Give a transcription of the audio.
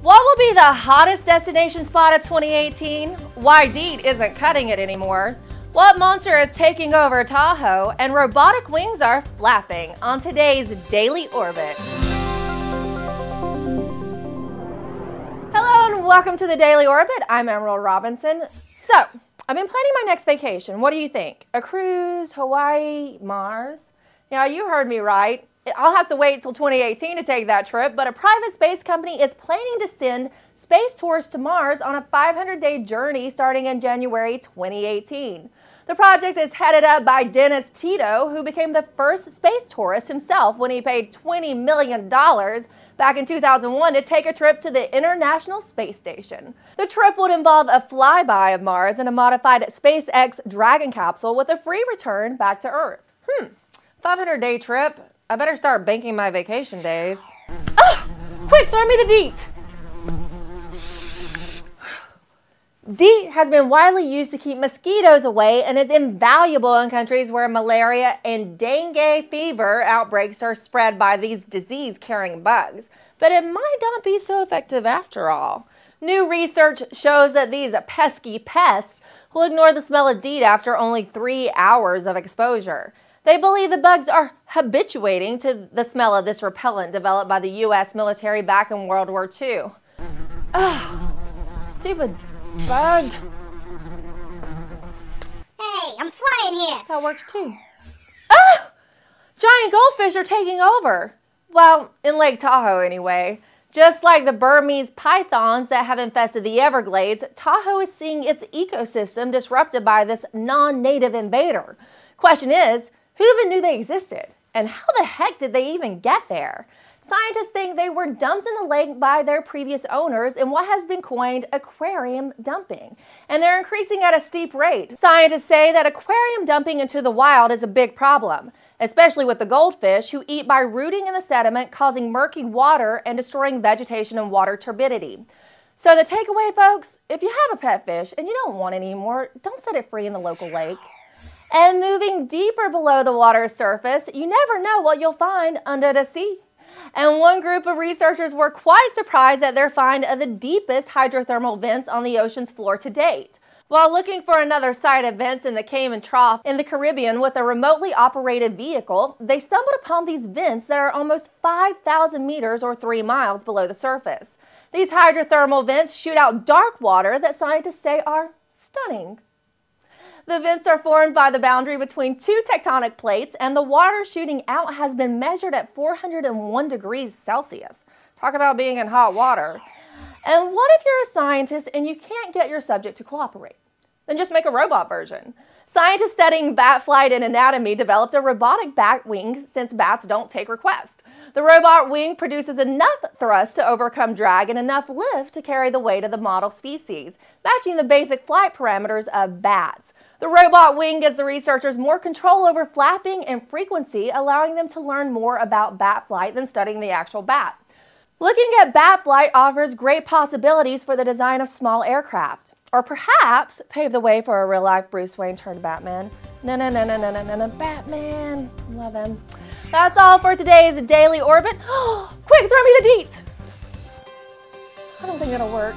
What will be the hottest destination spot of 2018? Why DEET isn't cutting it anymore? What monster is taking over Tahoe? And robotic wings are flapping on today's Daily Orbit. Hello and welcome to the Daily Orbit. I'm Emerald Robinson. So, I've been planning my next vacation. What do you think? A cruise, Hawaii, Mars? Yeah, you heard me right. I'll have to wait till 2018 to take that trip, but a private space company is planning to send space tourists to Mars on a 500-day journey starting in January 2018. The project is headed up by Dennis Tito, who became the first space tourist himself when he paid $20 million back in 2001 to take a trip to the International Space Station. The trip would involve a flyby of Mars in a modified SpaceX Dragon Capsule with a free return back to Earth. 500-day trip? I better start banking my vacation days. Oh, quick, throw me the DEET. DEET has been widely used to keep mosquitoes away and is invaluable in countries where malaria and dengue fever outbreaks are spread by these disease-carrying bugs. But it might not be so effective after all. New research shows that these pesky pests will ignore the smell of DEET after only 3 hours of exposure. They believe the bugs are habituating to the smell of this repellent developed by the U.S. military back in World War II. Oh, stupid bug. Hey, I'm flying here. That works too. Ah! Giant goldfish are taking over. Well, in Lake Tahoe anyway. Just like the Burmese pythons that have infested the Everglades, Tahoe is seeing its ecosystem disrupted by this non-native invader. Question is, who even knew they existed? And how the heck did they even get there? Scientists think they were dumped in the lake by their previous owners in what has been coined aquarium dumping. And they're increasing at a steep rate. Scientists say that aquarium dumping into the wild is a big problem, especially with the goldfish who eat by rooting in the sediment, causing murky water and destroying vegetation and water turbidity. So the takeaway, folks, if you have a pet fish and you don't want it anymore, don't set it free in the local lake. And moving deeper below the water's surface, you never know what you'll find under the sea. And one group of researchers were quite surprised at their find of the deepest hydrothermal vents on the ocean's floor to date. While looking for another site of vents in the Cayman Trough in the Caribbean with a remotely operated vehicle, they stumbled upon these vents that are almost 5,000 meters or 3 miles below the surface. These hydrothermal vents shoot out dark water that scientists say are stunning. The vents are formed by the boundary between two tectonic plates, and the water shooting out has been measured at 401 degrees Celsius. Talk about being in hot water. And what if you're a scientist and you can't get your subject to cooperate? Then just make a robot version. Scientists studying bat flight and anatomy developed a robotic bat wing since bats don't take requests. The robot wing produces enough thrust to overcome drag and enough lift to carry the weight of the model species, matching the basic flight parameters of bats. The robot wing gives the researchers more control over flapping and frequency, allowing them to learn more about bat flight than studying the actual bat. Looking at bat flight offers great possibilities for the design of small aircraft, or perhaps pave the way for a real-life Bruce Wayne turned Batman. No, Batman. Love him. That's all for today's Daily Orbit. Quick, throw me the DEET. I don't think it'll work.